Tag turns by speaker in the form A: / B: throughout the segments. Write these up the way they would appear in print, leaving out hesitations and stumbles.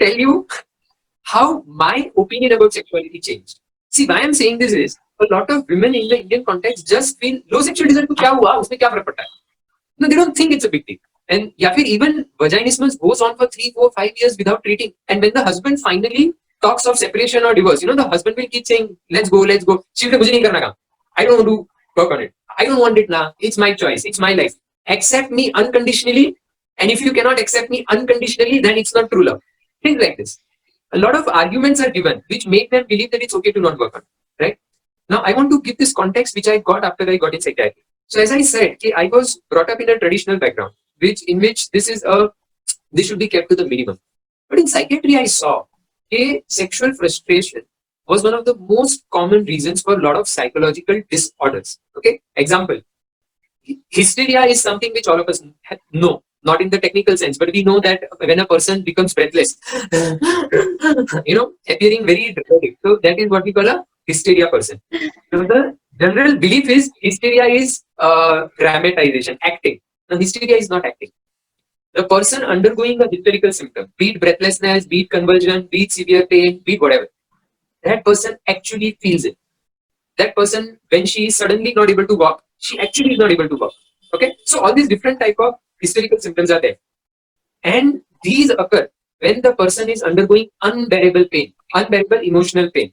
A: tell you how my opinion about sexuality changed. See, why I'm saying this is a lot of women in the Indian context just feel low sexual desire to kya hua, usme kya farak padta hai. No, they don't think it's a big deal. And yeah, even vaginismus goes on for 3, 4, 5 years without treating. And when the husband finally talks of separation or divorce, the husband will keep saying, let's go, let's go. She will say, I don't want to work on it. I don't want it now. It's my choice. It's my life. Accept me unconditionally. And if you cannot accept me unconditionally, then it's not true love. Things like this. A lot of arguments are given which make them believe that it's okay to not work on it, right? Now, I want to give this context which I got after I got in psychiatry. So as I said, I was brought up in a traditional background, in which this should be kept to the minimum. But in psychiatry, I saw sexual frustration was one of the most common reasons for a lot of psychological disorders. Okay, example, hysteria is something which all of us know, not in the technical sense, but we know that when a person becomes breathless, appearing very dramatic. So that is what we call a hysteria person. So the general belief is hysteria is dramatization, acting. Now, hysteria is not acting. The person undergoing a hysterical symptom, be it breathlessness, be it convulsion, be it severe pain, be it whatever, that person actually feels it. That person, when she is suddenly not able to walk, she actually is not able to walk. Okay, so all these different type of hysterical symptoms are there, and these occur when the person is undergoing unbearable pain, unbearable emotional pain,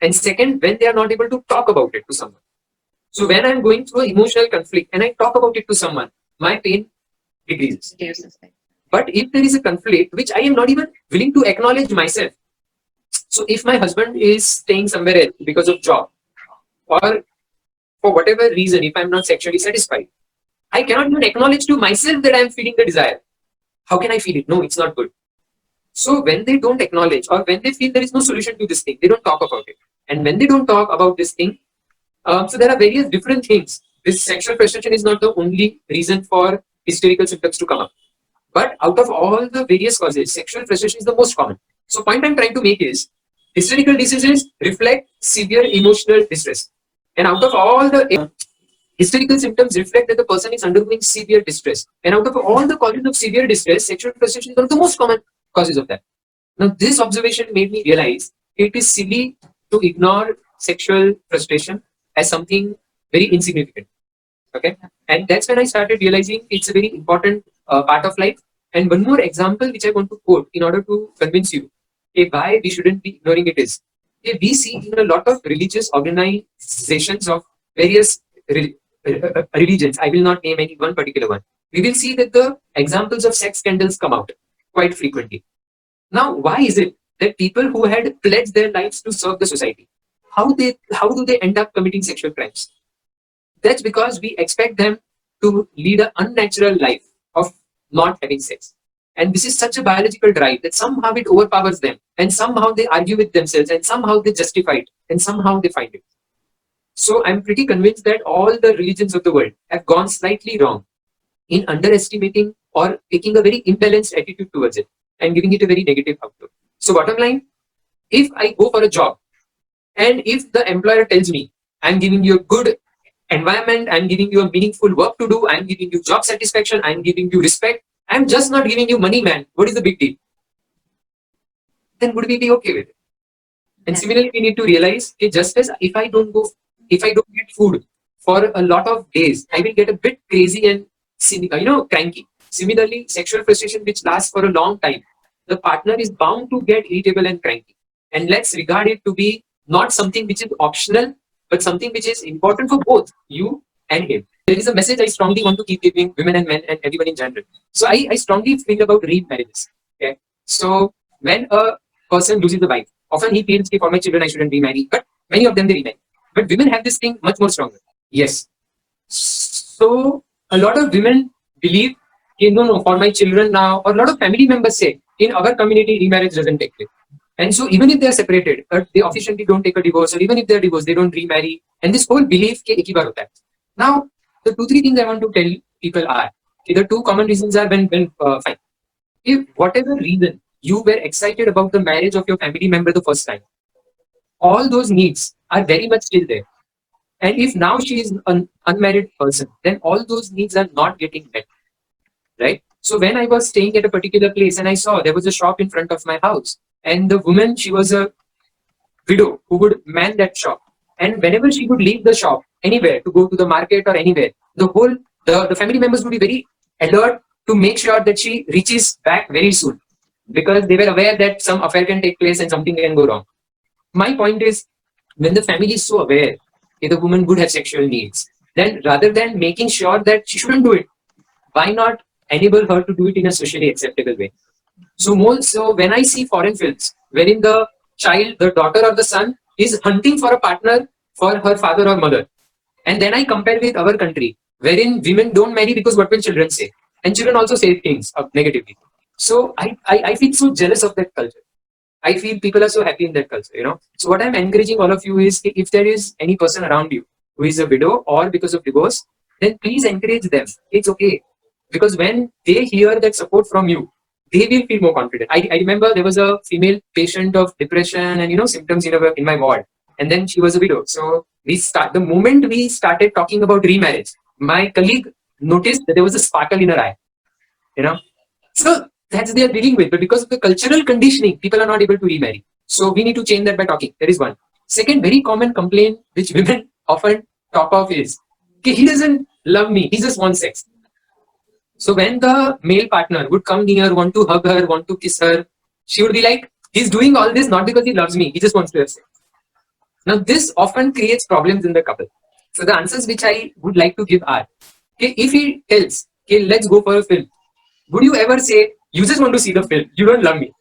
A: and second, when they are not able to talk about it to someone. So when I'm going through emotional conflict and I talk about it to someone, my pain decreases. But if there is a conflict which I am not even willing to acknowledge myself, so if my husband is staying somewhere else because of job, or for whatever reason, if I'm not sexually satisfied, I cannot even acknowledge to myself that I'm feeling the desire. How can I feel it? No, it's not good. So when they don't acknowledge, or when they feel there is no solution to this thing, they don't talk about it. And when they don't talk about this thing, so there are various different things. This sexual frustration is not the only reason for hysterical symptoms to come up. But out of all the various causes, sexual frustration is the most common. So point I'm trying to make is, hysterical diseases reflect severe emotional distress. And out of all the hysterical symptoms reflect that the person is undergoing severe distress. And out of all the causes of severe distress, sexual frustration is one of the most common causes of that. Now, this observation made me realize it is silly to ignore sexual frustration as something very insignificant. Okay, and that's when I started realizing it's a very important part of life. And one more example which I want to quote in order to convince you why we shouldn't be ignoring it is, we see in a lot of religious organizations of various religions, I will not name any one particular one, we will see that the examples of sex scandals come out quite frequently. Now, why is it that people who had pledged their lives to serve the society, how do they end up committing sexual crimes? That's because we expect them to lead an unnatural life of not having sex. And this is such a biological drive that somehow it overpowers them, and somehow they argue with themselves, and somehow they justify it, and somehow they find it. So I'm pretty convinced that all the religions of the world have gone slightly wrong in underestimating or taking a very imbalanced attitude towards it and giving it a very negative outlook. So bottom line, if I go for a job and if the employer tells me, I'm giving you a good environment, I'm giving you a meaningful work to do, I'm giving you job satisfaction, I'm giving you respect, I'm just not giving you money, man, what is the big deal? Then would we be okay with it? And similarly, we need to realize that just as if I don't get food for a lot of days, I will get a bit crazy and cranky. Similarly, sexual frustration which lasts for a long time, the partner is bound to get irritable and cranky. And let's regard it to be not something which is optional, but something which is important for both you and him. There is a message I strongly want to keep giving women and men and everyone in general. So I strongly feel about remarriages. Okay, so when a person loses a wife, often he feels, for my children I shouldn't remarry, but many of them they remarry. But women have this thing much more stronger. Yes. So a lot of women believe, no, for my children now, or a lot of family members say, in our community, remarriage doesn't take place. And so even if they are separated, they officially don't take a divorce, or even if they are divorced, they don't remarry. And this whole belief ke ek hi baar hota hai. Now, the 2-3 things I want to tell people are, the 2 common reasons are when fine. If whatever reason you were excited about the marriage of your family member the first time, all those needs are very much still there. And if now she is an unmarried person, then all those needs are not getting met, right? So when I was staying at a particular place and I saw there was a shop in front of my house, and the woman, she was a widow who would man that shop. And whenever she would leave the shop anywhere to go to the market or anywhere, the family members would be very alert to make sure that she reaches back very soon, because they were aware that some affair can take place and something can go wrong. My point is, when the family is so aware that the woman would have sexual needs, then rather than making sure that she shouldn't do it, why not enable her to do it in a socially acceptable way? So more so when I see foreign films wherein the child, the daughter or the son is hunting for a partner for her father or mother, and then I compare with our country wherein women don't marry because what will children say, and children also say things negatively. So I feel so jealous of that culture. I feel people are so happy in that culture, you know. So what I'm encouraging all of you is, if there is any person around you who is a widow or because of divorce, then please encourage them. It's okay. Because when they hear that support from you, they will feel more confident. I remember there was a female patient of depression and symptoms in my ward. And then she was a widow. So the moment we started talking about remarriage, my colleague noticed that there was a sparkle in her eye. You know, so that's they are dealing with. But because of the cultural conditioning, people are not able to remarry. So we need to change that by talking. That is one. Second, very common complaint which women often talk of is, okay, he doesn't love me, he just wants sex. So when the male partner would come near, want to hug her, want to kiss her, she would be like, he's doing all this not because he loves me, he just wants to have sex. Now this often creates problems in the couple. So the answers which I would like to give are, okay, if he tells, okay, let's go for a film, would you ever say, you just want to see the film, you don't love me?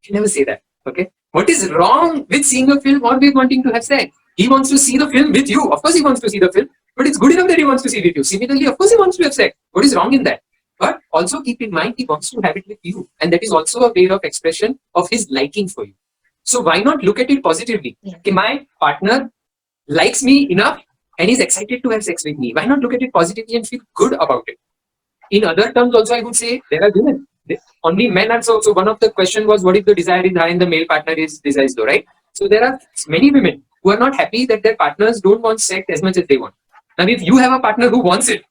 A: You never say that. Okay. What is wrong with seeing a film or with wanting to have sex? He wants to see the film with you. Of course, he wants to see the film, but it's good enough that he wants to see it with you. Similarly, of course, he wants to have sex. What is wrong in that? But also keep in mind, he wants to have it with you. And that is also a way of expression of his liking for you. So why not look at it positively? Okay, my partner likes me enough and is excited to have sex with me. Why not look at it positively and feel good about it? In other terms, also, I would say there are women. Only men are so. So one of the question was, what if the desire is high and the male partner is desire is low, right? So there are many women who are not happy that their partners don't want sex as much as they want. Now, if you have a partner who wants it,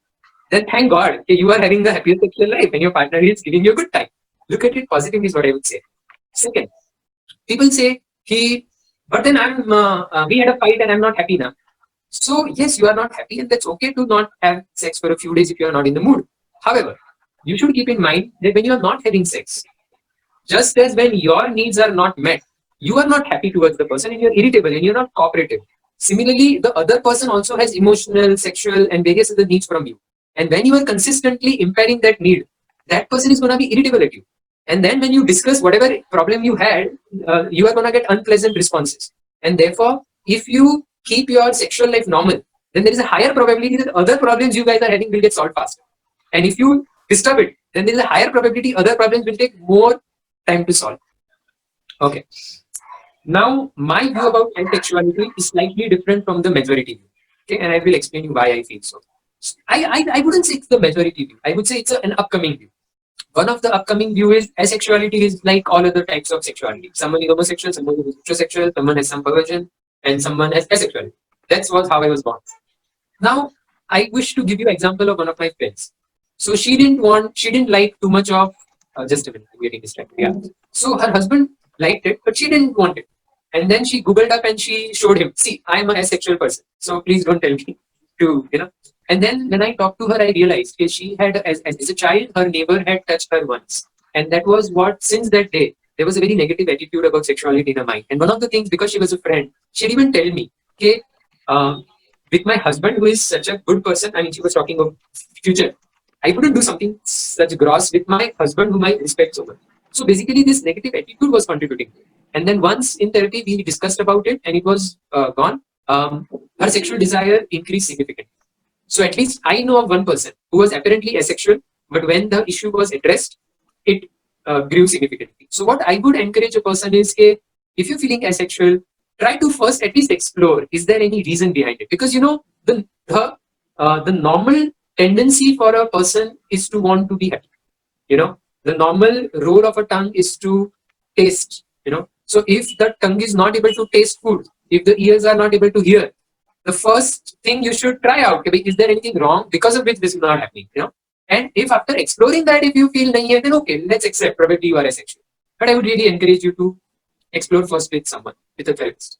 A: then thank God, okay, you are having the happiest sexual life and your partner is giving you a good time. Look at it positively is what I would say. Second, people say, but then we had a fight and I'm not happy now. So yes, you are not happy and that's okay to not have sex for a few days if you are not in the mood. However, you should keep in mind that when you are not having sex, just as when your needs are not met, you are not happy towards the person and you're irritable and you're not cooperative. Similarly, the other person also has emotional, sexual, and various other needs from you. And when you are consistently impairing that need, that person is going to be irritable at you. And then when you discuss whatever problem you had, you are going to get unpleasant responses. And therefore, if you keep your sexual life normal, then there is a higher probability that other problems you guys are having will get solved faster. And if you disturb it, then there is a higher probability other problems will take more time to solve. Okay. Now, my view about sexuality is slightly different from the majority view. Okay, and I will explain you why I feel so. I wouldn't say it's the majority view. I would say it's an upcoming view. One of the upcoming view is asexuality is like all other types of sexuality. Someone is homosexual, someone is heterosexual, someone has some perversion, and someone has asexuality. That's was how I was born. Now, I wish to give you an example of one of my friends. So she didn't like too much of, just a minute, I'm getting distracted. Yeah. So her husband liked it, but she didn't want it. And then she Googled up and she showed him, see, I'm an asexual person. So please don't tell me to. And then when I talked to her, I realized she had, as a child, her neighbor had touched her once. And that was what, since that day, there was a very negative attitude about sexuality in her mind. And one of the things, because she was a friend, she'd even tell me, okay, with my husband, who is such a good person, I mean, she was talking of future, I wouldn't do something such gross with my husband, whom I respect so much. So basically, this negative attitude was contributing. And then once in therapy, we discussed about it and it was gone. Her sexual desire increased significantly. So at least I know of one person who was apparently asexual, but when the issue was addressed, it grew significantly. So what I would encourage a person is, if you're feeling asexual, try to first at least explore, is there any reason behind it? Because the normal tendency for a person is to want to be happy. The normal role of a tongue is to taste. So if the tongue is not able to taste food, if the ears are not able to hear, the first thing you should try out, is there anything wrong because of which this is not happening? And if after exploring that, if you feel nahi hai, then okay, let's accept probably you are asexual. But I would really encourage you to explore first with someone, with a therapist.